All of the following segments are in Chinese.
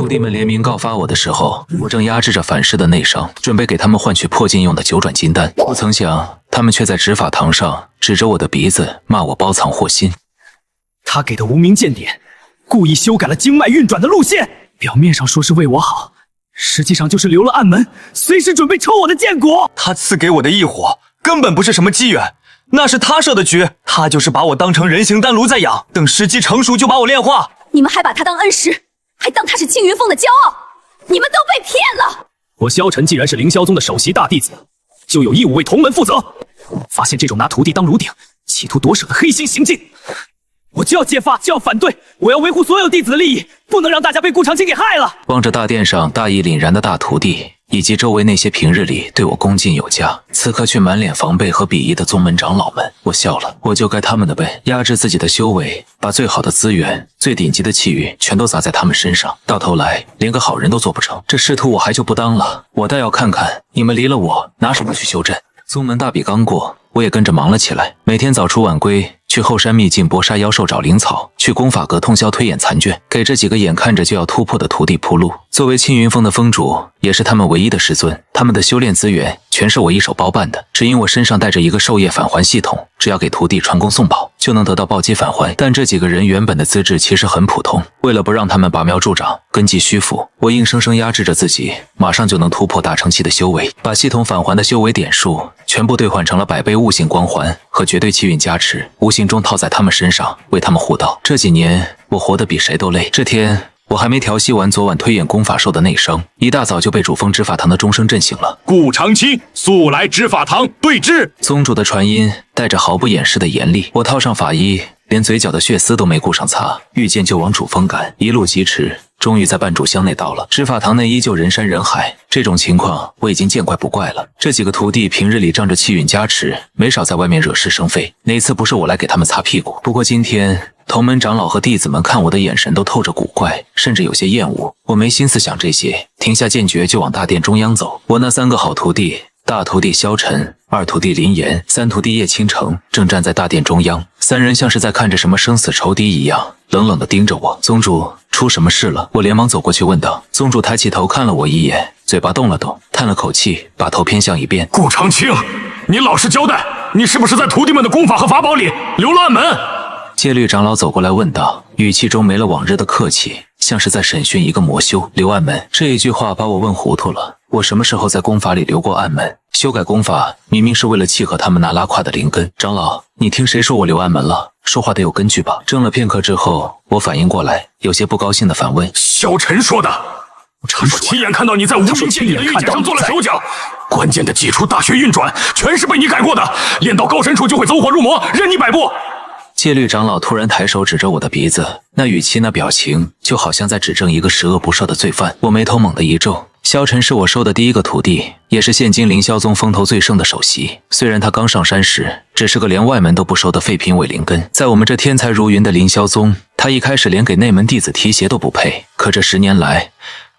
徒弟们联名告发我的时候，我正压制着反噬的内伤，准备给他们换取破镜用的九转金丹。不曾想，他们却在执法堂上指着我的鼻子骂我包藏祸心。他给的无名剑典，故意修改了经脉运转的路线，表面上说是为我好，实际上就是留了暗门，随时准备抽我的剑骨。他赐给我的异火，根本不是什么机缘。 那是他设的局，他就是把我当成人形丹炉在养，等时机成熟就把我炼化。你们还把他当恩师，还当他是青云峰的骄傲，你们都被骗了。我萧晨既然是凌霄宗的首席大弟子，就有义务为同门负责。发现这种拿徒弟当炉鼎、企图夺舍的黑心行径，我就要揭发，就要反对。我要维护所有弟子的利益，不能让大家被顾长青给害了。望着大殿上大义凛然的大徒弟。 以及周围那些平日里对我恭敬有加，此刻却满脸防备和鄙夷的宗门长老们，我笑了，我就该他们的呗，压制自己的修为，把最好的资源、最顶级的气运全都砸在他们身上，到头来连个好人都做不成，这师徒我还就不当了。我倒要看看你们离了我拿什么去修真。宗门大比刚过，我也跟着忙了起来，每天早出晚归。 去后山秘境搏杀妖兽找灵草，去功法阁通宵推演残卷，给这几个眼看着就要突破的徒弟铺路。作为青云峰的峰主，也是他们唯一的师尊，他们的修炼资源全是我一手包办的。只因我身上带着一个授业返还系统，只要给徒弟传功送宝，就能得到暴击返还。但这几个人原本的资质其实很普通，为了不让他们拔苗助长、根基虚浮，我硬生生压制着自己，马上就能突破大成期的修为，把系统返还的修为点数全部兑换成了100倍悟性光环和绝对气运加持，无形中套在他们身上，为他们护道。这几年我活得比谁都累。这天我还没调息完昨晚推演功法受的内伤，一大早就被主峰执法堂的钟声震醒了。顾长青，速来执法堂对质！宗主的传音带着毫不掩饰的严厉，我套上法衣，连嘴角的血丝都没顾上擦，御剑就往主峰赶，一路疾驰。 终于在半炷香内到了，执法堂内依旧人山人海。这种情况我已经见怪不怪了。这几个徒弟平日里仗着气运加持，没少在外面惹是生非。哪次不是我来给他们擦屁股？不过今天同门长老和弟子们看我的眼神都透着古怪，甚至有些厌恶。我没心思想这些，停下剑诀就往大殿中央走。我那3个好徒弟。 大徒弟萧晨，二徒弟林岩，三徒弟叶倾城正站在大殿中央，三人像是在看着什么生死仇敌一样，冷冷地盯着我。宗主，出什么事了？我连忙走过去问道。宗主抬起头看了我一眼，嘴巴动了动，叹了口气，把头偏向一边。顾长青，你老实交代，你是不是在徒弟们的功法和法宝里留了暗门？戒律长老走过来问道，语气中没了往日的客气，像是在审讯一个魔修。留暗门这一句话把我问糊涂了。 我什么时候在功法里留过暗门？修改功法明明是为了契合他们那拉胯的灵根。长老，你听谁说我留暗门了？说话得有根据吧？怔了片刻之后，我反应过来，有些不高兴的反问：“萧晨说的，我亲眼看到你在无名剑里的玉简上做了手脚，关键的基础大学运转全是被你改过的，练到高深处就会走火入魔，任你摆布。” 戒律长老突然抬手指着我的鼻子，那语气、那表情，就好像在指证一个十恶不赦的罪犯。我眉头猛地一皱。萧晨是我收的第一个徒弟，也是现今凌霄宗风头最盛的首席。虽然他刚上山时只是个连外门都不收的废品伪灵根，在我们这天才如云的凌霄宗，他一开始连给内门弟子提鞋都不配。可这10年来，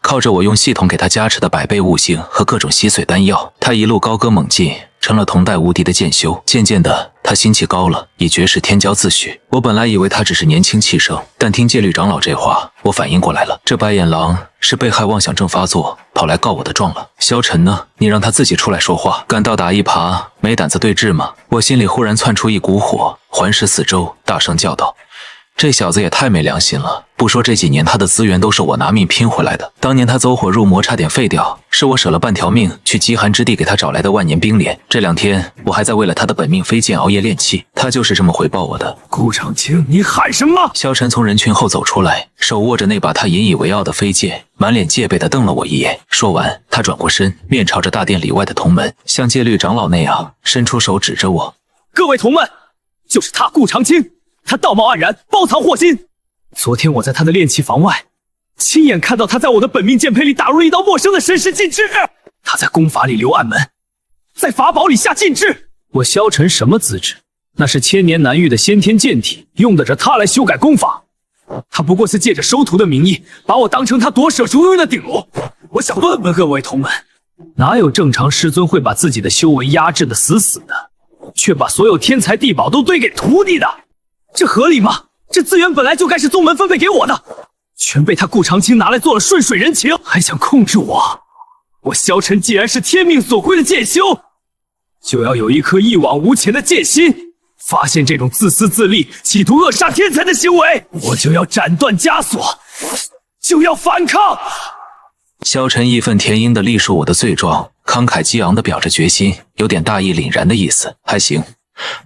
靠着我用系统给他加持的100倍悟性和各种吸髓丹药，他一路高歌猛进。 成了同代无敌的剑修，渐渐的，他心气高了，以绝世天骄自诩。我本来以为他只是年轻气盛，但听戒律长老这话，我反应过来了，这白眼狼是被害妄想症发作，跑来告我的状了。萧晨呢？你让他自己出来说话，敢倒打一耙，没胆子对峙吗？我心里忽然窜出一股火，环视四周，大声叫道。 这小子也太没良心了！不说这几年他的资源都是我拿命拼回来的，当年他走火入魔差点废掉，是我舍了半条命去极寒之地给他找来的万年冰莲。这2天我还在为了他的本命飞剑熬夜练气，他就是这么回报我的。顾长青，你喊什么？萧晨从人群后走出来，手握着那把他引以为傲的飞剑，满脸戒备地瞪了我一眼。说完，他转过身，面朝着大殿里外的同门，像戒律长老那样伸出手指着我：“各位同门，就是他，顾长青。” 他道貌岸然，包藏祸心。昨天我在他的炼气房外，亲眼看到他在我的本命剑胚里打入一道陌生的神识禁制。他在功法里留暗门，在法宝里下禁制。我萧晨什么资质？那是千年难遇的先天剑体，用得着他来修改功法？他不过是借着收徒的名义，把我当成他夺舍如云的顶炉。我想问问各位同门，哪有正常师尊会把自己的修为压制得死死的，却把所有天才地宝都堆给徒弟的？ 这合理吗？这资源本来就该是宗门分配给我的，全被他顾长青拿来做了顺水人情，还想控制我。我萧晨既然是天命所归的剑修，就要有一颗一往无前的剑心。发现这种自私自利、企图扼杀天才的行为，我就要斩断枷锁，就要反抗。萧晨义愤填膺地历述我的罪状，慷慨激昂地表着决心，有点大义凛然的意思。还行，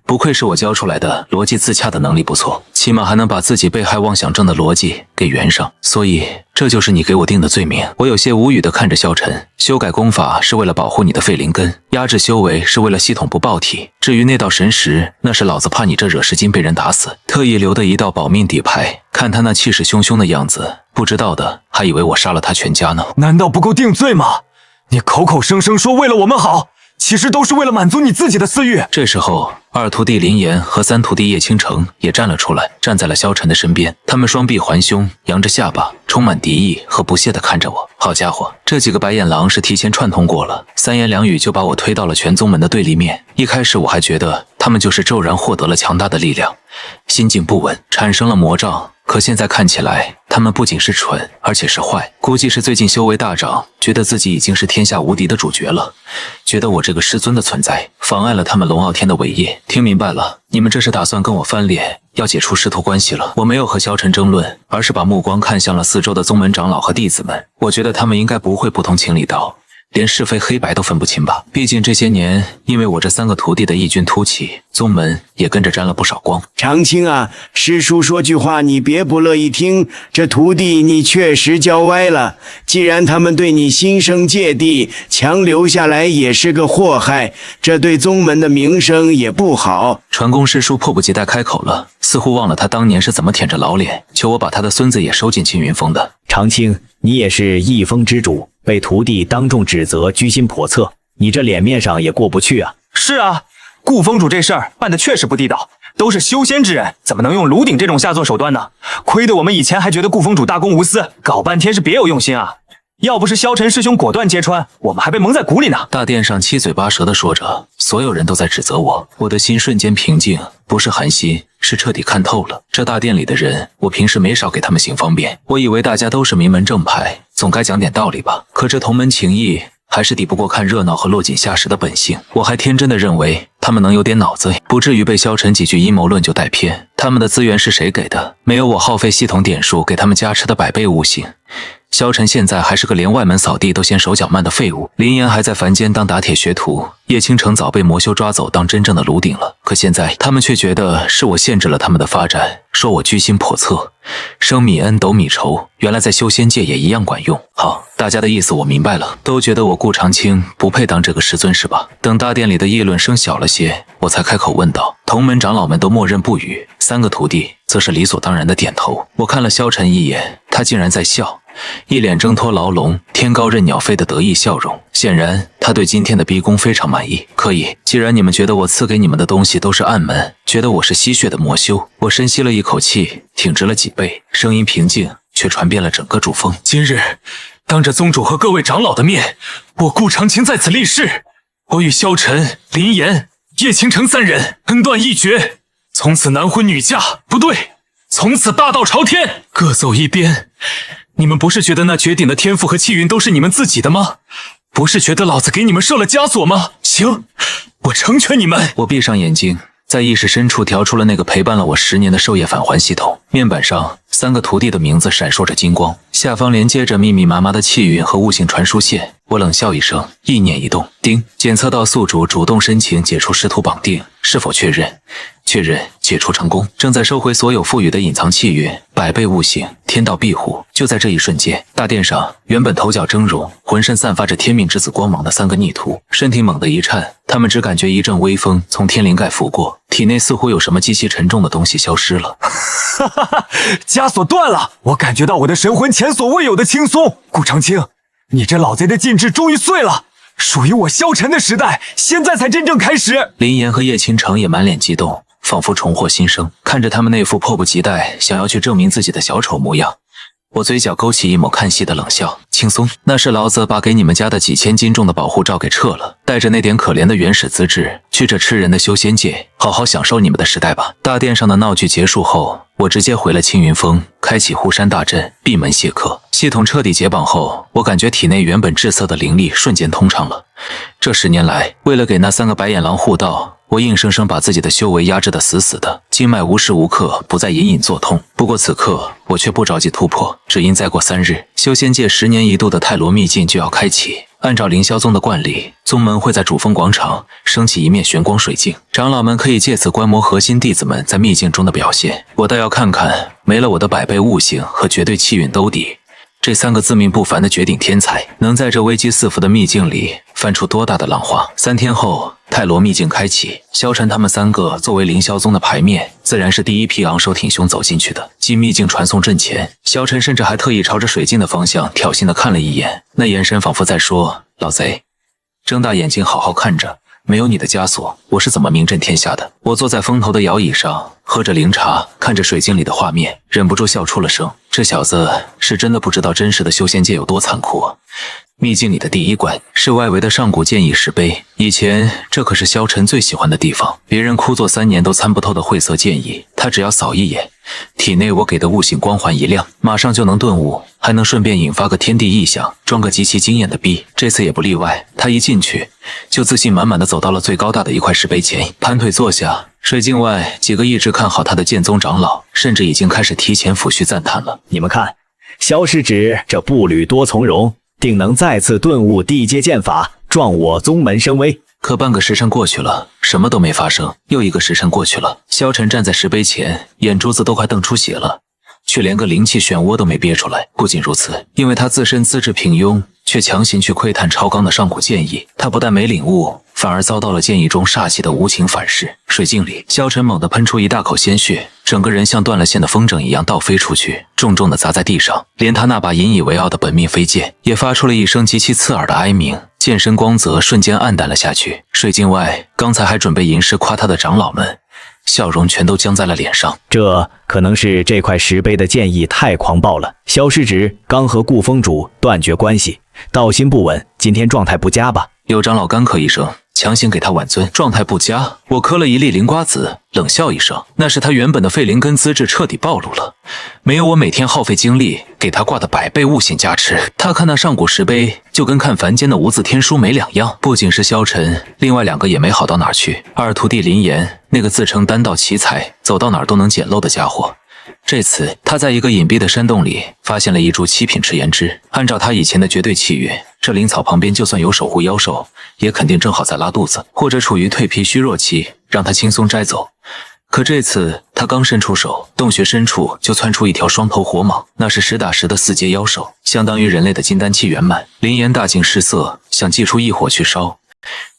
不愧是我教出来的逻辑自洽的能力不错，起码还能把自己被害妄想症的逻辑给圆上。所以这就是你给我定的罪名。我有些无语地看着萧晨，修改功法是为了保护你的废灵根，压制修为是为了系统不爆体，至于那道神石，那是老子怕你这惹事精被人打死，特意留的一道保命底牌。看他那气势汹汹的样子，不知道的还以为我杀了他全家呢。难道不够定罪吗？你口口声声说为了我们好，其实都是为了满足你自己的私欲。这时候，二徒弟林岩和三徒弟叶倾城也站了出来，站在了萧晨的身边。他们双臂环胸，扬着下巴，充满敌意和不屑地看着我。好家伙，这几个白眼狼是提前串通过了，三言两语就把我推到了全宗门的对立面。一开始我还觉得他们就是骤然获得了强大的力量，心境不稳，产生了魔障。可现在看起来，他们不仅是蠢，而且是坏。估计是最近修为大涨，觉得自己已经是天下无敌的主角了，觉得我这个师尊的存在妨碍了他们龙傲天的伟业。听明白了，你们这是打算跟我翻脸，要解除师徒关系了。我没有和萧晨争论，而是把目光看向了四周的宗门长老和弟子们。我觉得他们应该不会不通情理到连是非黑白都分不清吧。毕竟这些年，因为我这三个徒弟的异军突起，宗门也跟着沾了不少光。长青啊，师叔说句话你别不乐意听，这徒弟你确实教歪了。既然他们对你心生芥蒂，强留下来也是个祸害，这对宗门的名声也不好。传功师叔迫不及待开口了，似乎忘了他当年是怎么舔着老脸求我把他的孙子也收进青云峰的。长青，你也是一峰之主，被徒弟当众指责，居心叵测，你这脸面上也过不去啊。是啊，顾峰主这事儿办得确实不地道，都是修仙之人，怎么能用炉鼎这种下作手段呢？亏得我们以前还觉得顾峰主大公无私，搞半天是别有用心啊！要不是萧晨师兄果断揭穿，我们还被蒙在鼓里呢。大殿上七嘴八舌地说着，所有人都在指责我。我的心瞬间平静，不是寒心，是彻底看透了。这大殿里的人，我平时没少给他们行方便。我以为大家都是名门正派，总该讲点道理吧。可这同门情谊还是抵不过看热闹和落井下石的本性。我还天真的认为他们能有点脑子，不至于被萧晨几句阴谋论就带偏。他们的资源是谁给的？没有我耗费系统点数给他们加持的100倍悟性。萧晨现在还是个连外门扫地都嫌手脚慢的废物，林岩还在凡间当打铁学徒，叶倾城早被魔修抓走当真正的炉鼎了。可现在他们却觉得是我限制了他们的发展，说我居心叵测，升米恩斗米仇，原来在修仙界也一样管用。好，大家的意思我明白了，都觉得我顾长青不配当这个师尊是吧？等大殿里的议论声小了些，我才开口问道。同门长老们都默认不语，三个徒弟则是理所当然的点头。我看了萧晨一眼，他竟然在笑，一脸挣脱牢笼、天高任鸟飞的得意笑容。显然他对今天的逼宫非常满意。可以，既然你们觉得我赐给你们的东西都是暗门，觉得我是吸血的魔修，我深吸了一口气，挺直了脊背，声音平静，却传遍了整个主峰。今日当着宗主和各位长老的面，我顾长青在此立誓，我与萧晨、林岩、叶倾城三人恩断义绝，从此男婚女嫁，不对，从此大道朝天，各走一边。你们不是觉得那绝顶的天赋和气运都是你们自己的吗？不是觉得老子给你们设了枷锁吗？行，我成全你们。我闭上眼睛，在意识深处调出了那个陪伴了我10年的授业返还系统。面板上三个徒弟的名字闪烁着金光，下方连接着密密麻麻的气运和悟性传输线。我冷笑一声，意念一动，叮，检测到宿主主动申请解除师徒绑定，是否确认？确认，解除成功。正在收回所有赋予的隐藏气运，100倍悟性，天道庇护。就在这一瞬间，大殿上原本头角峥嵘、浑身散发着天命之子光芒的三个逆徒，身体猛地一颤，他们只感觉一阵微风从天灵盖拂过，体内似乎有什么极其沉重的东西消失了。哈哈哈，枷锁断了，我感觉到我的神魂前所未有的轻松。顾长青，你这老贼的禁制终于碎了，属于我萧晨的时代现在才真正开始。林岩和叶倾城也满脸激动，仿佛重获新生。看着他们那副迫不及待想要去证明自己的小丑模样，我嘴角勾起一抹看戏的冷笑。轻松，那是老子把给你们家的几千斤重的保护罩给撤了，带着那点可怜的原始资质去这吃人的修仙界好好享受你们的时代吧。大殿上的闹剧结束后，我直接回了青云峰，开启护山大阵，闭门谢客。系统彻底解绑后，我感觉体内原本滞涩的灵力瞬间通畅了。这10年来，为了给那3个白眼狼护道，我硬生生把自己的修为压制得死死的，经脉无时无刻不在隐隐作痛。不过此刻我却不着急突破，只因再过3日，修仙界10年一度的泰罗秘境就要开启。按照凌霄宗的惯例，宗门会在主峰广场升起一面玄光水镜，长老们可以借此观摩核心弟子们在秘境中的表现。我倒要看看，没了我的百倍悟性和绝对气运兜底，这3个自命不凡的绝顶天才，能在这危机四伏的秘境里翻出多大的浪花？3天后，泰罗秘境开启，萧晨他们3个作为凌霄宗的牌面，自然是第一批昂首挺胸走进去的。进秘境传送阵前，萧晨甚至还特意朝着水镜的方向挑衅地看了一眼，那眼神仿佛在说：“老贼，睁大眼睛好好看着。”没有你的枷锁，我是怎么名震天下的？我坐在风头的摇椅上，喝着灵茶，看着水晶里的画面，忍不住笑出了声。这小子是真的不知道真实的修仙界有多残酷啊！秘境里的第1关是外围的上古剑意石碑，以前这可是萧晨最喜欢的地方，别人枯坐3年都参不透的晦涩剑意，他只要扫一眼，体内我给的悟性光环一亮，马上就能顿悟，还能顺便引发个天地异象，装个极其惊艳的逼。这次也不例外，他一进去就自信满满的走到了最高大的一块石碑前，盘腿坐下。水镜外几个一直看好他的剑宗长老，甚至已经开始提前抚恤赞叹了。你们看，萧师侄这步履多从容，定能再次顿悟地阶剑法，壮我宗门声威。可半个时辰过去了，什么都没发生。又1个时辰过去了，萧晨站在石碑前，眼珠子都快瞪出血了，却连个灵气漩涡都没憋出来。不仅如此，因为他自身资质平庸，却强行去窥探超纲的上古剑意，他不但没领悟，反而遭到了剑意中煞气的无情反噬。水镜里，萧晨猛地喷出一大口鲜血，整个人像断了线的风筝一样倒飞出去，重重地砸在地上，连他那把引以为傲的本命飞剑也发出了一声极其刺耳的哀鸣，剑身光泽瞬间暗淡了下去。水镜外，刚才还准备吟诗夸他的长老们，笑容全都僵在了脸上。这可能是这块石碑的剑意太狂暴了。萧师侄刚和顾峰主断绝关系，道心不稳，今天状态不佳吧？有长老干咳一声，强行给他挽尊。状态不佳，我磕了一粒灵瓜子，冷笑一声，那是他原本的废灵根资质彻底暴露了，没有我每天耗费精力给他挂的百倍悟性加持，他看那上古石碑就跟看凡间的无字天书没两样。不仅是萧晨，另外2个也没好到哪儿去。二徒弟林岩，那个自称丹道奇才，走到哪儿都能捡漏的家伙，这次他在一个隐蔽的山洞里发现了一株7品赤炎枝，按照他以前的绝对气运，这灵草旁边就算有守护妖兽，也肯定正好在拉肚子，或者处于蜕皮虚弱期，让他轻松摘走。可这次他刚伸出手，洞穴深处就窜出一条双头火蟒，那是实打实的4阶妖兽，相当于人类的金丹期圆满。林岩大惊失色，想祭出异火去烧，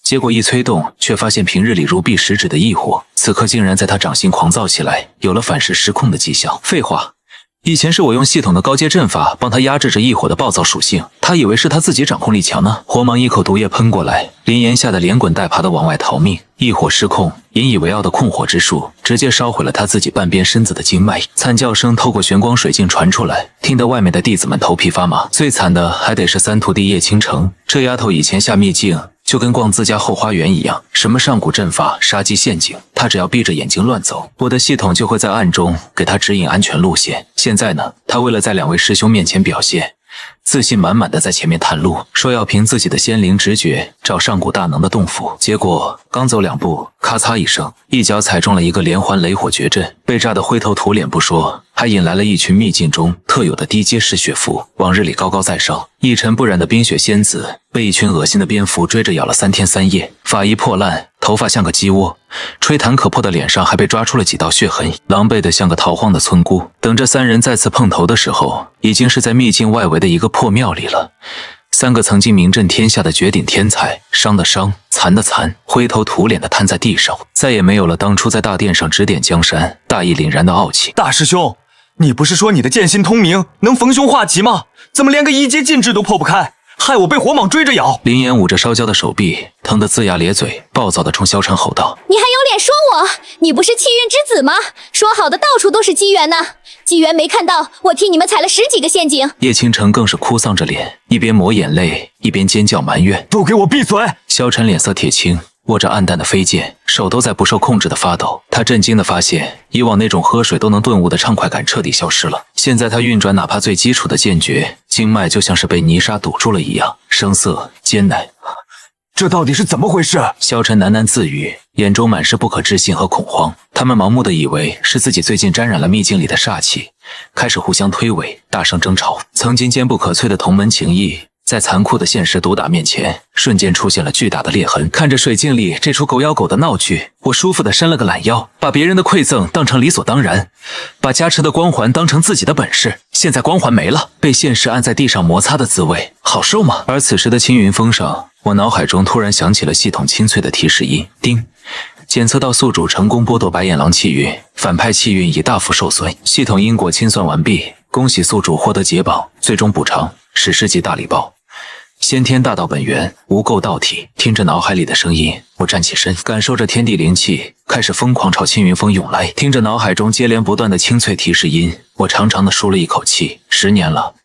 结果一催动，却发现平日里如臂使指的异火，此刻竟然在他掌心狂躁起来，有了反噬失控的迹象。废话，以前是我用系统的高阶阵法帮他压制着异火的暴躁属性，他以为是他自己掌控力强呢。火蟒一口毒液喷过来，林岩吓得连滚带爬的往外逃命，异火失控，引以为傲的控火之术直接烧毁了他自己半边身子的经脉，惨叫声透过玄光水镜传出来，听得外面的弟子们头皮发麻。最惨的还得是3徒弟叶倾城，这丫头以前下秘境就跟逛自家后花园一样，什么上古阵法、杀机陷阱，他只要闭着眼睛乱走，我的系统就会在暗中给他指引安全路线。现在呢，他为了在2位师兄面前表现，自信满满的在前面探路，说要凭自己的仙灵直觉找上古大能的洞府。结果刚走2步，咔嚓一声，一脚踩中了一个连环雷火绝阵，被炸得灰头土脸不说，还引来了一群秘境中特有的低阶嗜血符。往日里高高在上、一尘不染的冰雪仙子，被一群恶心的蝙蝠追着咬了3天3夜，发衣破烂，头发像个鸡窝，吹弹可破的脸上还被抓出了几道血痕，狼狈得像个逃荒的村姑。等这3人再次碰头的时候，已经是在秘境外围的一个破庙里了。3个曾经名震天下的绝顶天才，伤的伤，残的残，灰头土脸的瘫在地上，再也没有了当初在大殿上指点江山、大义凛然的傲气。大师兄，你不是说你的剑心通明，能逢凶化吉吗？怎么连个1阶禁制都破不开，害我被火蟒追着咬？林岩捂着烧焦的手臂，疼得龇牙咧嘴，暴躁地冲萧晨吼道：“你还有脸说我？你不是气运之子吗？说好的到处都是机缘呢？机缘没看到，我替你们踩了10几个陷阱。”叶倾城更是哭丧着脸，一边抹眼泪，一边尖叫埋怨：“都给我闭嘴！”萧晨脸色铁青，握着暗淡的飞剑，手都在不受控制的发抖。他震惊地发现，以往那种喝水都能顿悟的畅快感彻底消失了。现在他运转哪怕最基础的剑诀，经脉就像是被泥沙堵住了一样，声色艰难。这到底是怎么回事？萧晨喃喃自语，眼中满是不可置信和恐慌。他们盲目的以为是自己最近沾染了秘境里的煞气，开始互相推诿，大声争吵。曾经坚不可摧的同门情谊，在残酷的现实毒打面前，瞬间出现了巨大的裂痕。看着水镜里这出狗咬狗的闹剧，我舒服地伸了个懒腰，把别人的馈赠当成理所当然，把加持的光环当成自己的本事。现在光环没了，被现实按在地上摩擦的滋味，好受吗？而此时的青云峰上，我脑海中突然响起了系统清脆的提示音，叮。检测到宿主成功剥夺白眼狼气运，反派气运已大幅受损，系统因果清算完毕，恭喜宿主获得解绑，最终补偿史诗级大礼包。先天大道本源，无垢道体。听着脑海里的声音，我站起身，感受着天地灵气开始疯狂朝青云峰涌来。听着脑海中接连不断的清脆提示音，我长长的舒了一口气。10年了，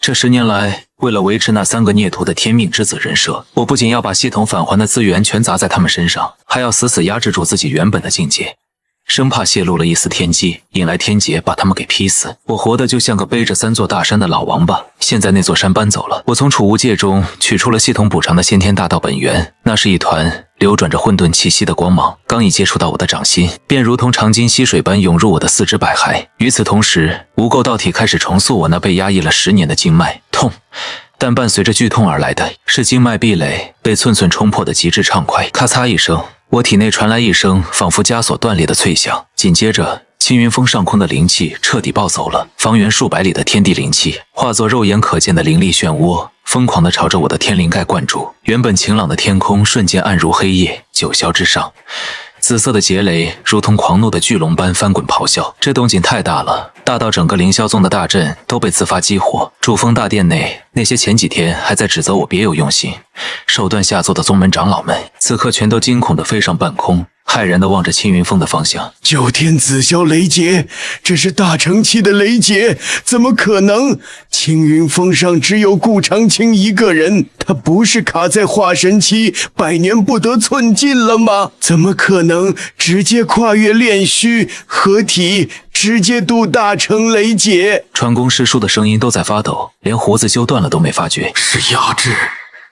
这10年来，为了维持那3个孽徒的天命之子人设，我不仅要把系统返还的资源全砸在他们身上，还要死死压制住自己原本的境界，生怕泄露了一丝天机，引来天劫把他们给劈死。我活得就像个背着3座大山的老王八，现在那座山搬走了，我从储物戒中取出了系统补偿的先天大道本源，那是一团流转着混沌气息的光芒，刚一接触到我的掌心，便如同长津溪水般涌入我的四肢百骸。与此同时，无垢道体开始重塑我那被压抑了10年的经脉，痛。但伴随着剧痛而来的是经脉壁垒被寸寸冲破的极致畅快。咔嚓一声，我体内传来一声仿佛枷锁断裂的脆响，紧接着青云峰上空的灵气彻底暴走了，方圆数百里的天地灵气化作肉眼可见的灵力漩涡，疯狂地朝着我的天灵盖灌注。原本晴朗的天空瞬间暗如黑夜，九霄之上，紫色的劫雷如同狂怒的巨龙般翻滚咆哮，这动静太大了，大到整个凌霄宗的大阵都被自发激活。主峰大殿内，那些前几天还在指责我别有用心、手段下作的宗门长老们，此刻全都惊恐地飞上半空，骇然地望着青云峰的方向。九天紫霄雷劫，这是大成期的雷劫，怎么可能？青云峰上只有顾长青一个人，他不是卡在化神期百年不得寸进了吗？怎么可能直接跨越炼虚合体，直接渡大成雷劫？传功师叔的声音都在发抖，连胡子揪断了都没发觉。是压制，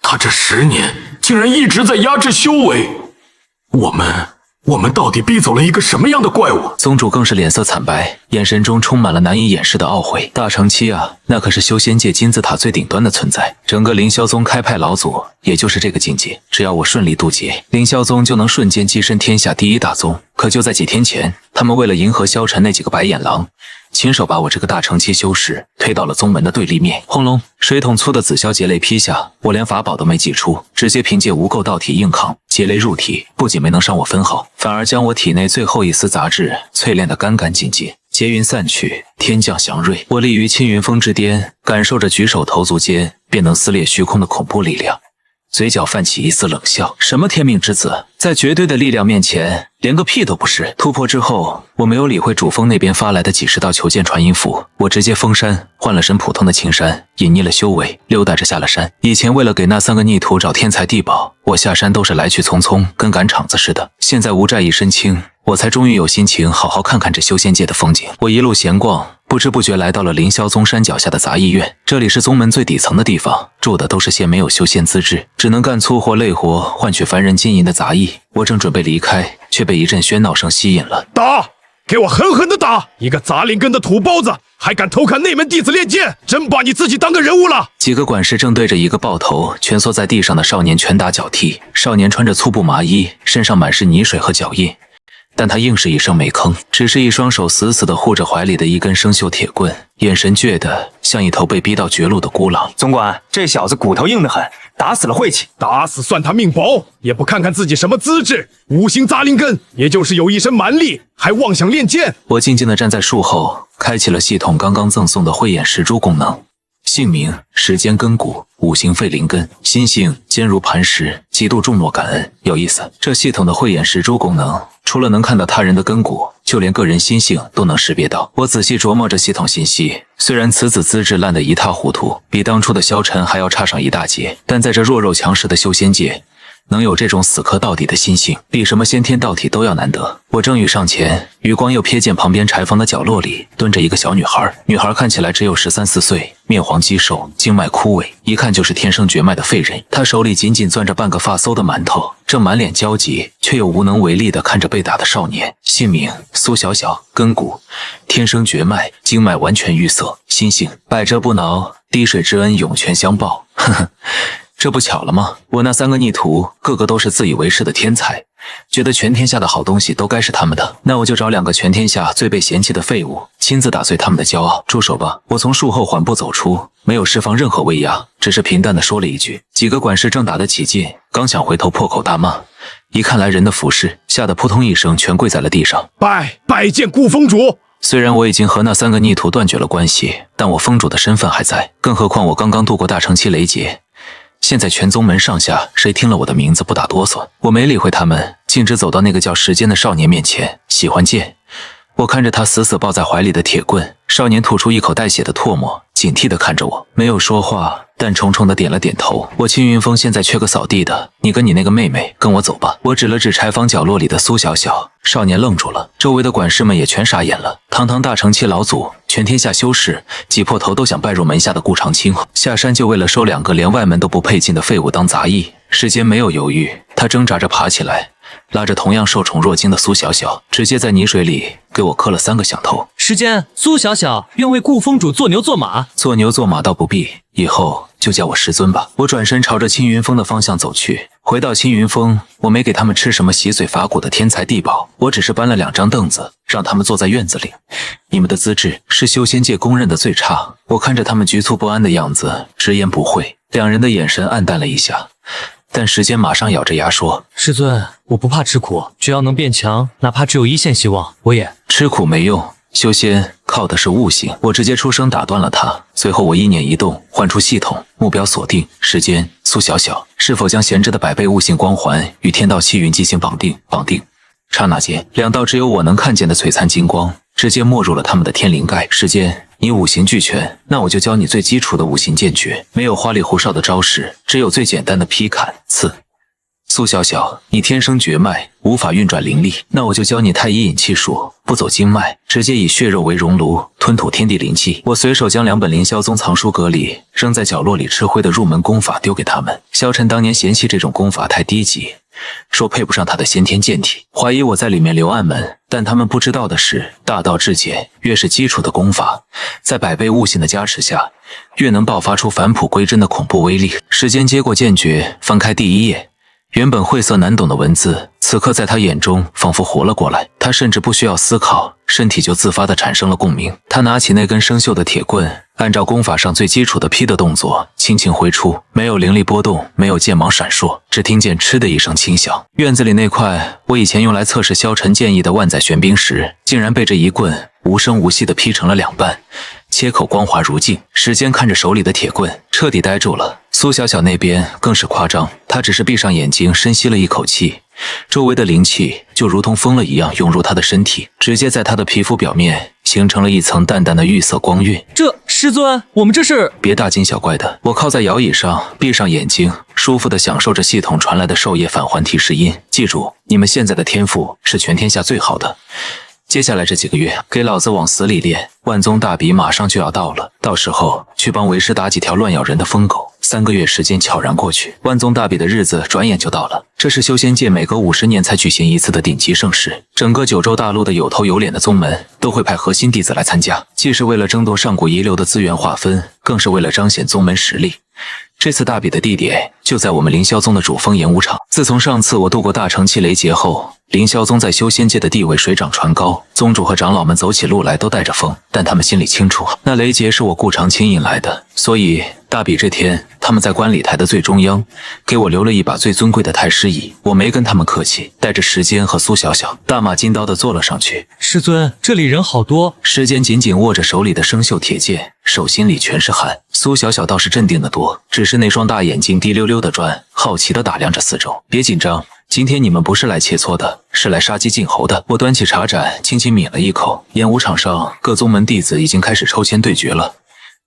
他这10年竟然一直在压制修为。我们到底逼走了一个什么样的怪物？宗主更是脸色惨白，眼神中充满了难以掩饰的懊悔。大成期啊，那可是修仙界金字塔最顶端的存在，整个凌霄宗开派老祖也就是这个境界。只要我顺利渡劫，凌霄宗就能瞬间跻身天下第1大宗。可就在几天前，他们为了迎合萧晨那几个白眼狼，亲手把我这个大成期修士推到了宗门的对立面。轰隆，水桶粗的紫霄劫雷劈下，我连法宝都没祭出，直接凭借无垢道体硬抗。劫雷入体，不仅没能伤我分毫，反而将我体内最后一丝杂质淬炼得干干净净。劫云散去，天降祥瑞，我立于青云峰之巅，感受着举手投足间便能撕裂虚空的恐怖力量，嘴角泛起一丝冷笑。什么天命之子，在绝对的力量面前连个屁都不是。突破之后，我没有理会主峰那边发来的几10道求见传音符，我直接封山换了身普通的青衫，隐匿了修为，溜达着下了山。以前为了给那3个逆徒找天才地宝，我下山都是来去匆匆，跟赶场子似的。现在无债一身轻，我才终于有心情好好看看这修仙界的风景。我一路闲逛，不知不觉来到了凌霄宗山脚下的杂役院，这里是宗门最底层的地方，住的都是些没有修仙资质，只能干粗活累活换取凡人金银的杂役。我正准备离开，却被一阵喧闹声吸引了。打！给我狠狠的打！一个杂灵根的土包子，还敢偷看内门弟子练剑，真把你自己当个人物了！几个管事正对着一个抱头蜷缩在地上的少年拳打脚踢。少年穿着粗布麻衣，身上满是泥水和脚印，但他硬是一声没吭，只是一双手死死地护着怀里的一根生锈铁棍，眼神倔得像一头被逼到绝路的孤狼。总管，这小子骨头硬得很，打死了晦气。打死算他命薄，也不看看自己什么资质，五行杂灵根，也就是有一身蛮力，还妄想练剑。我静静地站在树后，开启了系统刚刚赠送的慧眼识珠功能。姓名：时间根骨，五行废灵根，心性坚如磐石，极度重诺感恩。有意思，这系统的慧眼识珠功能，除了能看到他人的根骨，就连个人心性都能识别到。我仔细琢磨着系统信息，虽然此子资质烂得一塌糊涂，比当初的萧晨还要差上一大截，但在这弱肉强食的修仙界，能有这种死磕到底的心性，比什么先天道体都要难得。我正欲上前，余光又瞥见旁边柴房的角落里蹲着一个小女孩。女孩看起来只有13、14岁，面黄肌瘦，经脉枯萎，一看就是天生绝脉的废人。她手里紧紧攥着半个发馊的馒头，正满脸焦急，却又无能为力地看着被打的少年。姓名苏小小，根骨天生绝脉，经脉完全淤塞，心性百折不挠，滴水之恩涌泉相报。呵呵。这不巧了吗？我那3个逆徒个个都是自以为是的天才，觉得全天下的好东西都该是他们的，那我就找2个全天下最被嫌弃的废物，亲自打碎他们的骄傲。住手吧！我从树后缓步走出，没有释放任何威压，只是平淡地说了一句。几个管事正打得起劲，刚想回头破口大骂，一看来人的服饰，吓得扑通一声全跪在了地上，拜见顾封主。虽然我已经和那3个逆徒断绝了关系，但我封主的身份还在，更何况我刚刚度过大乘期雷劫。现在全宗门上下谁听了我的名字不打哆嗦？我没理会他们，径直走到那个叫时间的少年面前。喜欢剑。我看着他死死抱在怀里的铁棍，少年吐出一口带血的唾沫，警惕地看着我，没有说话，但重重地点了点头。我青云峰现在缺个扫地的，你跟你那个妹妹跟我走吧。我指了指柴房角落里的苏小小。少年愣住了，周围的管事们也全傻眼了。堂堂大乘期老祖，全天下修士挤破头都想拜入门下的顾长青，下山就为了收2个连外门都不配进的废物当杂役。时间没有犹豫，他挣扎着爬起来，拉着同样受宠若惊的苏小小，直接在泥水里给我磕了3个响头。时间，苏小小愿为顾封主做牛做马。做牛做马倒不必，以后就叫我师尊吧。我转身朝着青云峰的方向走去。回到青云峰，我没给他们吃什么洗髓伐骨的天才地宝，我只是搬了2张凳子，让他们坐在院子里。你们的资质是修仙界公认的最差。我看着他们局促不安的样子，直言不讳。2人的眼神暗淡了一下，但时间马上咬着牙说：师尊，我不怕吃苦，只要能变强，哪怕只有1线希望，我也……吃苦没用，修仙靠的是悟性。我直接出声打断了他。随后我意念一动，唤出系统，目标锁定，时间苏小小，是否将闲置的100倍悟性光环与天道气运进行绑定？刹那间，2道只有我能看见的璀璨金光直接没入了他们的天灵盖。时间，你五行俱全，那我就教你最基础的五行剑诀，没有花里胡哨的招式，只有最简单的劈砍刺。苏小小，你天生绝脉，无法运转灵力，那我就教你太乙引气术，不走经脉，直接以血肉为熔炉，吞吐天地灵气。我随手将2本凌霄宗藏书阁里扔在角落里吃灰的入门功法丢给他们。萧晨当年嫌弃这种功法太低级，说配不上他的先天剑体，怀疑我在里面留暗门。但他们不知道的是，大道至简，越是基础的功法，在100倍悟性的加持下，越能爆发出返璞归真的恐怖威力。时间接过剑诀，翻开第1页。原本晦涩难懂的文字，此刻在他眼中仿佛活了过来。他甚至不需要思考，身体就自发地产生了共鸣。他拿起那根生锈的铁棍，按照功法上最基础的劈的动作，轻轻挥出，没有灵力波动，没有剑芒闪烁，只听见嗤的一声轻响。院子里那块我以前用来测试萧晨剑意的万载玄冰石，竟然被这一棍无声无息地劈成了2半，切口光滑如镜。时间看着手里的铁棍，彻底呆住了。苏小小那边更是夸张，她只是闭上眼睛，深吸了一口气，周围的灵气就如同疯了一样涌入她的身体，直接在她的皮肤表面形成了一层淡淡的玉色光晕。这师尊，我们这是……别大惊小怪的。我靠在摇椅上，闭上眼睛，舒服地享受着系统传来的授业返还提示音。记住，你们现在的天赋是全天下最好的。接下来这几个月，给老子往死里练！万宗大比马上就要到了，到时候去帮为师打几条乱咬人的疯狗。3个月时间悄然过去，万宗大比的日子转眼就到了。这是修仙界每隔50年才举行一次的顶级盛事，整个九州大陆的有头有脸的宗门都会派核心弟子来参加，既是为了争夺上古遗留的资源划分，更是为了彰显宗门实力。这次大比的地点就在我们凌霄宗的主峰演武场。自从上次我度过大乘期雷劫后，凌霄宗在修仙界的地位水涨船高，宗主和长老们走起路来都带着风，但他们心里清楚，那雷劫是我顾长青引来的，所以大比这天，他们在观礼台的最中央给我留了一把最尊贵的太师椅。我没跟他们客气，带着时间和苏小小大马金刀的坐了上去。师尊，这里人好多。时间紧紧握着手里的生锈铁剑，手心里全是汗。苏小小倒是镇定得多，只是那双大眼睛滴溜溜的转，好奇地打量着四周。别紧张，今天你们不是来切磋的，是来杀鸡儆猴的。我端起茶盏，轻轻抿了一口。演武场上各宗门弟子已经开始抽签对决了，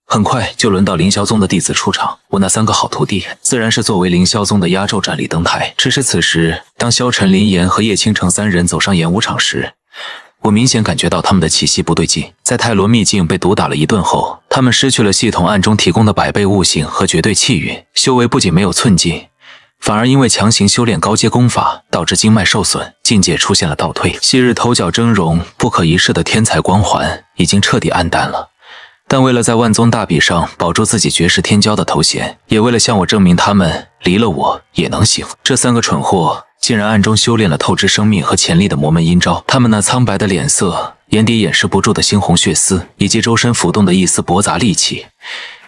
很快就轮到凌霄宗的弟子出场，我那3个好徒弟自然是作为凌霄宗的压轴战力登台。只是此时，当萧晨、林岩和叶倾城3人走上演武场时，我明显感觉到他们的气息不对劲。在泰罗秘境被毒打了一顿后，他们失去了系统暗中提供的100倍悟性和绝对气运，修为不仅没有寸进，反而因为强行修炼高阶功法，导致经脉受损，境界出现了倒退。昔日头角峥嵘、不可一世的天才光环已经彻底黯淡了。但为了在万宗大比上保住自己绝世天骄的头衔，也为了向我证明他们离了我也能行，这3个蠢货竟然暗中修炼了透支生命和潜力的魔门阴招。他们那苍白的脸色、眼底掩饰不住的猩红血丝，以及周身浮动的一丝驳杂戾气，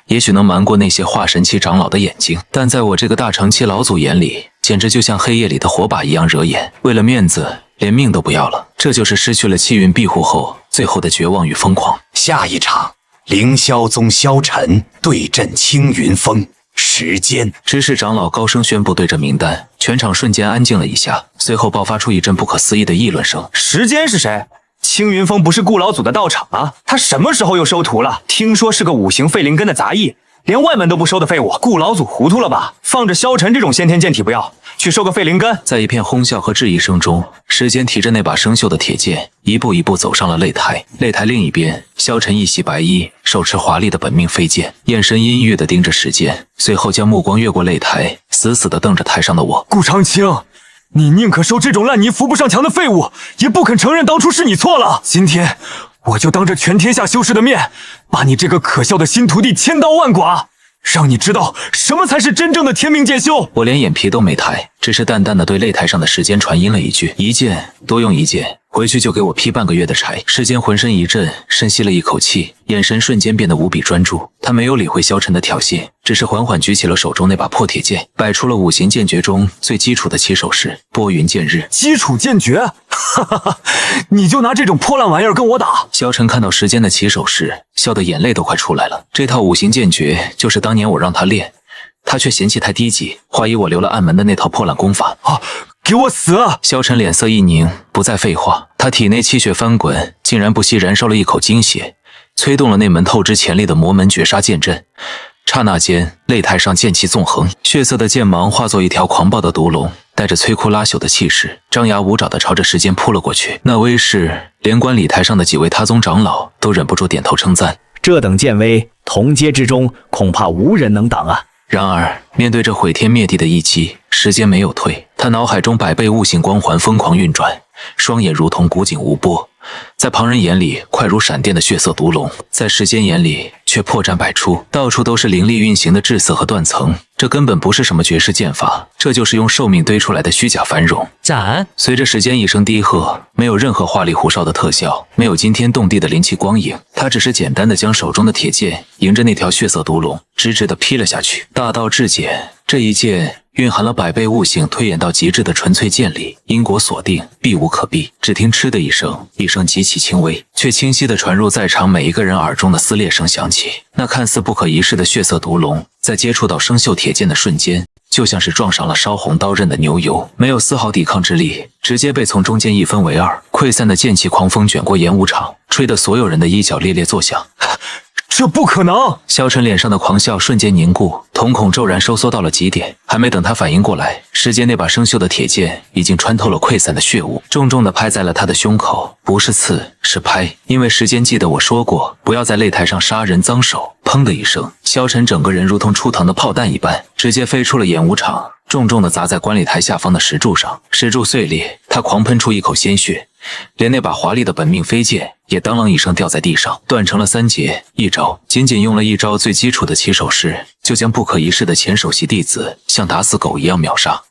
也许能瞒过那些化神期长老的眼睛，但在我这个大成期老祖眼里，简直就像黑夜里的火把一样惹眼。为了面子，连命都不要了。这就是失去了气运庇护后最后的绝望与疯狂。下一场，凌霄宗萧晨对阵青云峰。时间，知识长老高声宣布对阵名单，全场瞬间安静了一下，随后爆发出一阵不可思议的议论声。时间是谁？青云峰不是顾老祖的道场啊，他什么时候又收徒了？听说是个5行废灵根的杂役，连外门都不收的废物。顾老祖糊涂了吧？放着萧晨这种先天剑体不要，去收个废灵根？在一片哄笑和质疑声中，时间提着那把生锈的铁剑，一步一步走上了擂台。擂台另一边，萧晨一袭白衣，手持华丽的本命飞剑，眼神阴郁地盯着时间，随后将目光越过擂台，死死地瞪着台上的我。顾长青，你宁可收这种烂泥扶不上墙的废物，也不肯承认当初是你错了。今天我就当着全天下修士的面，把你这个可笑的新徒弟千刀万剐，让你知道什么才是真正的天命剑修。我连眼皮都没抬，只是淡淡的对擂台上的时间传音了一句：一剑多用一剑，回去就给我劈半个月的柴。时间浑身一震，深吸了一口气，眼神瞬间变得无比专注。他没有理会萧晨的挑衅，只是缓缓举起了手中那把破铁剑，摆出了5行剑诀中最基础的起手式拨云见日。基础剑诀？哈哈哈，你就拿这种破烂玩意儿跟我打？萧晨看到时间的起手式，笑得眼泪都快出来了。这套5行剑诀就是当年我让他练，他却嫌弃太低级，怀疑我留了暗门的那套破烂功法。啊！给我死！萧晨脸色一凝，不再废话。他体内气血翻滚，竟然不惜燃烧了一口精血，催动了那门透支潜力的魔门绝杀剑阵。刹那间，擂台上剑气纵横，血色的剑芒化作一条狂暴的毒龙，带着摧枯拉朽的气势，张牙舞爪地朝着时间扑了过去。那威势，连观礼台上的几位他宗长老都忍不住点头称赞。这等剑威，同阶之中恐怕无人能挡啊！然而，面对这毁天灭地的一击，时间没有退，他脑海中100倍悟性光环疯狂运转，双眼如同古井无波，在旁人眼里快如闪电的血色毒龙，在时间眼里却破绽百出，到处都是灵力运行的滞色和断层。这根本不是什么绝世剑法，这就是用寿命堆出来的虚假繁荣。斩！随着时间一声低喝，没有任何华丽胡哨的特效，没有惊天动地的灵气光影，他只是简单的将手中的铁剑迎着那条血色毒龙直直地劈了下去。大道至简，这一剑蕴含了100倍悟性推演到极致的纯粹剑力，因果锁定，避无可避。只听嗤的一声，一声极其轻微却清晰地传入在场每一个人耳中的撕裂声响起。那看似不可一世的血色毒龙，在接触到生锈铁剑的瞬间，就像是撞上了烧红刀刃的牛油，没有丝毫抵抗之力，直接被从中间一分为二。溃散的剑气狂风卷过演武场，吹得所有人的衣角猎猎作响。这不可能！萧晨脸上的狂笑瞬间凝固，瞳孔骤然收缩到了极点。还没等他反应过来，时间那把生锈的铁剑已经穿透了溃散的血雾，重重地拍在了他的胸口。不是刺，是拍。因为时间记得我说过，不要在擂台上杀人脏手。砰的一声，萧晨整个人如同出膛的炮弹一般，直接飞出了演武场，重重地砸在观礼台下方的石柱上。石柱碎裂，他狂喷出一口鲜血，连那把华丽的本命飞剑也当啷一声掉在地上，断成了3截。一招，仅仅用了一招最基础的起手式，就将不可一世的前首席弟子像打死狗一样秒杀。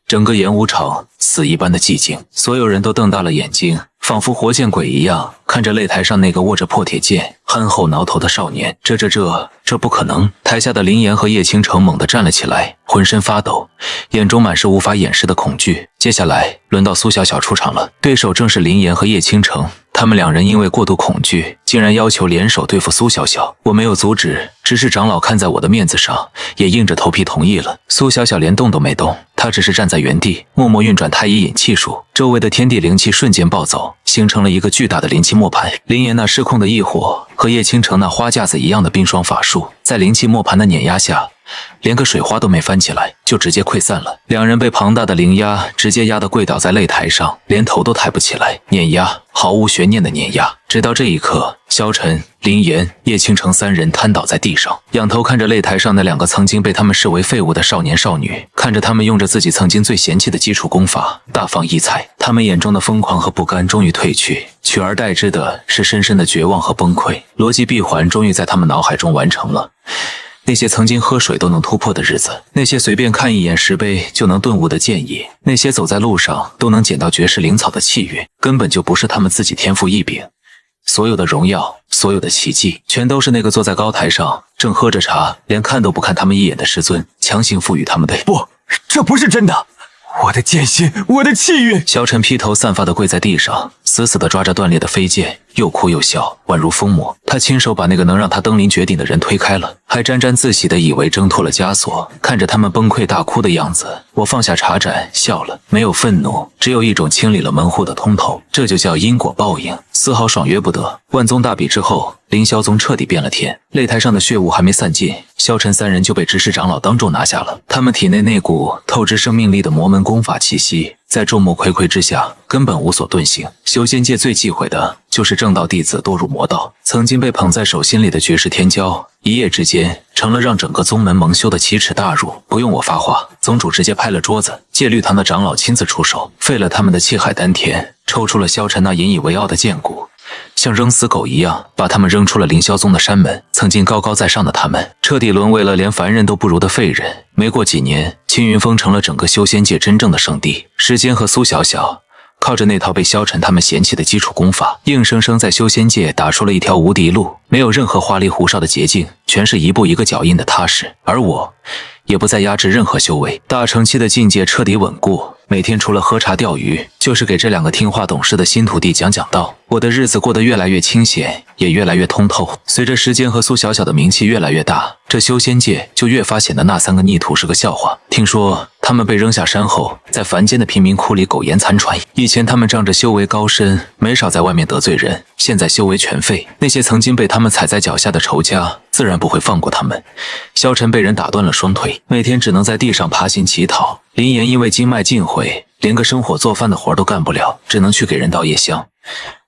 整个演武场死一般的寂静，所有人都瞪大了眼睛，仿佛活见鬼一样看着擂台上那个握着破铁剑憨厚挠头的少年。这不可能！台下的林岩和叶倾城猛地站了起来，浑身发抖，眼中满是无法掩饰的恐惧。接下来轮到苏小小出场了，对手正是林岩和叶倾城。他们两人因为过度恐惧，竟然要求联手对付苏小小。我没有阻止，执事长老看在我的面子上，也硬着头皮同意了。苏小小连动都没动，她只是站在原地，默默运转太乙引气术，周围的天地灵气瞬间暴走，形成了一个巨大的灵气磨盘。林岩那失控的异火和叶倾城那花架子一样的冰霜法术，在灵气磨盘的碾压下，连个水花都没翻起来，就直接溃散了。两人被庞大的灵压直接压得跪倒在擂台上，连头都抬不起来，碾压毫无悬念的碾压。直到这一刻，萧晨、林岩、叶倾城三人瘫倒在地上，仰头看着擂台上那两个曾经被他们视为废物的少年少女，看着他们用着自己曾经最嫌弃的基础功法大放异彩，他们眼中的疯狂和不甘终于褪去，取而代之的是深深的绝望和崩溃。逻辑闭环终于在他们脑海中完成了。那些曾经喝水都能突破的日子，那些随便看一眼石碑就能顿悟的剑意，那些走在路上都能捡到绝世灵草的气运，根本就不是他们自己天赋异禀。所有的荣耀，所有的奇迹，全都是那个坐在高台上正喝着茶，连看都不看他们一眼的师尊强行赋予他们的。不，这不是真的！我的剑心，我的气运！萧晨披头散发的跪在地上，死死地抓着断裂的飞剑，又哭又笑，宛如疯魔。他亲手把那个能让他登临绝顶的人推开了，还沾沾自喜地以为挣脱了枷锁。看着他们崩溃大哭的样子，我放下茶盏笑了，没有愤怒，只有一种清理了门户的通透。这就叫因果报应，丝毫爽约不得。万宗大比之后，凌霄宗彻底变了天，擂台上的血雾还没散尽，萧晨三人就被执事长老当众拿下了。他们体内那股透支生命力的魔门功法气息，在众目睽睽之下根本无所遁形。修仙界最忌讳的就是正道弟子堕入魔道，曾经被捧在手心里的绝世天骄，一夜之间成了让整个宗门蒙羞的奇耻大辱。不用我发话，宗主直接拍了桌子，戒律堂的长老亲自出手，废了他们的气海丹田，抽出了萧晨那引以为傲的剑骨，像扔死狗一样把他们扔出了凌霄宗的山门。曾经高高在上的他们，彻底沦为了连凡人都不如的废人。没过几年，青云峰成了整个修仙界真正的圣地。时间和苏小小靠着那套被萧晨他们嫌弃的基础功法，硬生生在修仙界打出了一条无敌路，没有任何花里胡哨的捷径，全是一步一个脚印的踏实。而我也不再压制任何修为，大成期的境界彻底稳固，每天除了喝茶钓鱼，就是给这两个听话懂事的新徒弟讲讲道。我的日子过得越来越清闲，也越来越通透。随着时间和苏小小的名气越来越大，这修仙界就越发显得那三个逆徒是个笑话。听说他们被扔下山后，在凡间的贫民窟里苟延残喘。以前他们仗着修为高深，没少在外面得罪人，现在修为全废，那些曾经被他们踩在脚下的仇家自然不会放过他们。萧晨被人打断了双腿，每天只能在地上爬行乞讨。林岩因为经脉尽毁，连个生火做饭的活都干不了，只能去给人倒夜香。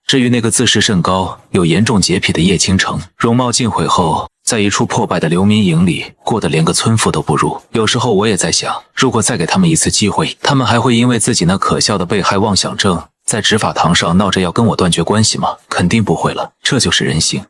至于那个自视甚高、有严重洁癖的叶倾城，容貌尽毁后，在一处破败的流民营里过得连个村妇都不如。有时候我也在想，如果再给他们一次机会，他们还会因为自己那可笑的被害妄想症在执法堂上闹着要跟我断绝关系吗？肯定不会了。这就是人性，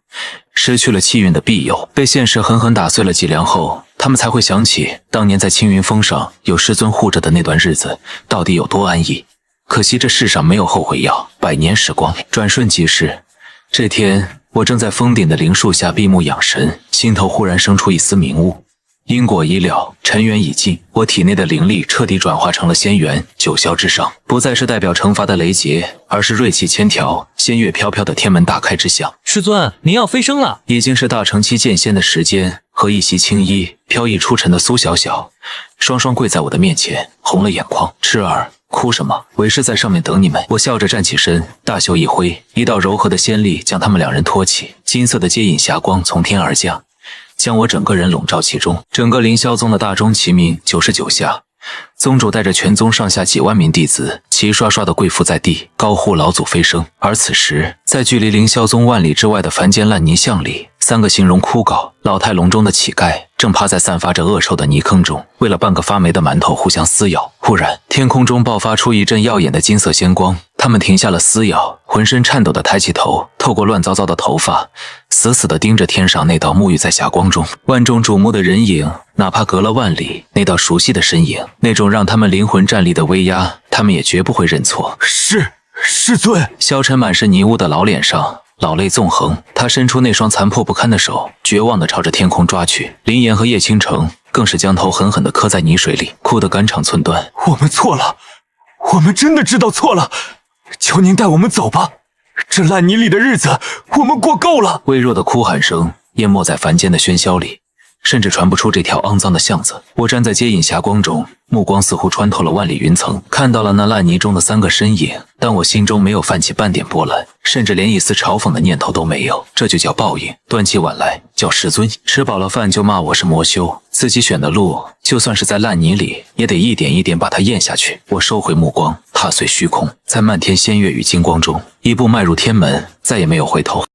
失去了气运的庇佑，被现实狠狠打碎了脊梁后，他们才会想起当年在青云峰上有师尊护着的那段日子到底有多安逸。可惜这世上没有后悔药，100年时光转瞬即逝。这天，我正在峰顶的灵树下闭目养神，心头忽然生出一丝明悟。因果已了，尘缘已尽，我体内的灵力彻底转化成了仙元，九霄之上，不再是代表惩罚的雷劫，而是锐气千条，仙乐飘飘的天门大开之象。师尊，您要飞升了！已经是大成期剑仙的时间，和一袭青衣飘逸出尘的苏小小，双双跪在我的面前，红了眼眶。痴儿，哭什么？为师在上面等你们。我笑着站起身，大袖一挥，一道柔和的仙力将他们两人托起，金色的接引霞光从天而降，将我整个人笼罩其中。整个凌霄宗的大钟齐鸣99下，宗主带着全宗上下几万名弟子齐刷刷地跪伏在地，高呼老祖飞升。而此时，在距离凌霄宗万里之外的凡间烂泥巷里，3个形容枯槁、老态龙钟的乞丐正趴在散发着恶臭的泥坑中，为了半个发霉的馒头互相撕咬。忽然，天空中爆发出一阵耀眼的金色仙光，他们停下了撕咬，浑身颤抖地抬起头，透过乱糟糟的头发，死死地盯着天上那道沐浴在霞光中万众瞩目的人影。哪怕隔了万里，那道熟悉的身影，那种让他们灵魂战栗的威压，他们也绝不会认错。师尊！萧晨满是泥污的老脸上老泪纵横，他伸出那双残破不堪的手，绝望地朝着天空抓去。林岩和叶倾城更是将头狠狠地磕在泥水里，哭得肝肠寸断。我们错了，我们真的知道错了，求您带我们走吧。这烂泥里的日子我们过够了。微弱的哭喊声淹没在凡间的喧嚣里，甚至传不出这条肮脏的巷子。我站在接引霞光中，目光似乎穿透了万里云层，看到了那烂泥中的3个身影，但我心中没有泛起半点波澜，甚至连一丝嘲讽的念头都没有。这就叫报应，端起碗来叫师尊，吃饱了饭就骂我是魔修，自己选的路，就算是在烂泥里，也得一点一点把它咽下去。我收回目光，踏碎虚空，在漫天仙月与金光中，一步迈入天门，再也没有回头。